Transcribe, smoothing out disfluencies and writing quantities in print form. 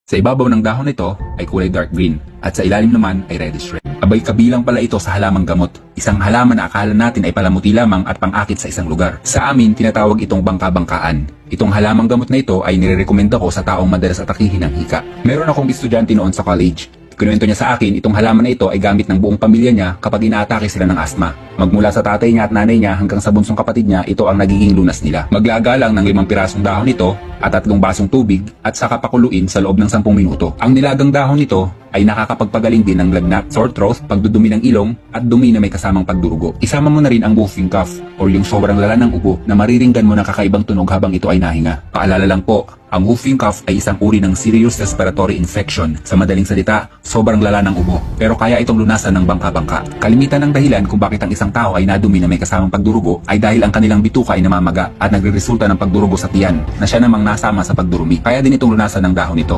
Sa ibabaw ng dahon nito ay kulay dark green at sa ilalim naman ay reddish red. Abay kabilang pala ito sa halamang gamot. Isang halaman na akala natin ay palamuti lamang at pang-akit sa isang lugar. Sa amin, tinatawag itong bangka-bangkaan. Itong halamang gamot na ito ay nirerekomenda ko sa taong madalas atakihin ng hika. Meron akong estudyante noon sa college. Kinuwento niya sa akin, itong halaman na ito ay gamit ng buong pamilya niya kapag inaatake sila ng asma. Magmula sa tatay niya at nanay niya hanggang sa bunsong kapatid niya, ito ang nagiging lunas nila. Maglaga lang ng 5 pirasong dahon nito at 3 basong tubig at saka pakuluin sa loob ng 10 minuto. Ang nilagang dahon nito ay nakakapagpagaling din ng lagnat, sore throat, pagdudumi ng ilong at dumi na may kasamang pagdurugo. Isama mo na rin ang whooping cough o yung sobrang lala ng ubo na mariringgan mo ng kakaibang tunog habang ito ay nahinga. Paalala lang po, ang whooping cough ay isang uri ng serious respiratory infection. Sa madaling salita, sobrang lala ng ubo. Pero kaya itong lunasan ng bangka-bangka. Kalimitan ng dahilan kung bakit ang isang tao ay nadumi na may kasamang pagdurugo ay dahil ang kanilang bituka ay namamaga at nagreresulta ng pagdurugo sa tiyan na siya namang nasama sa pagdurumi. Kaya din itong lunasan ng dahon nito.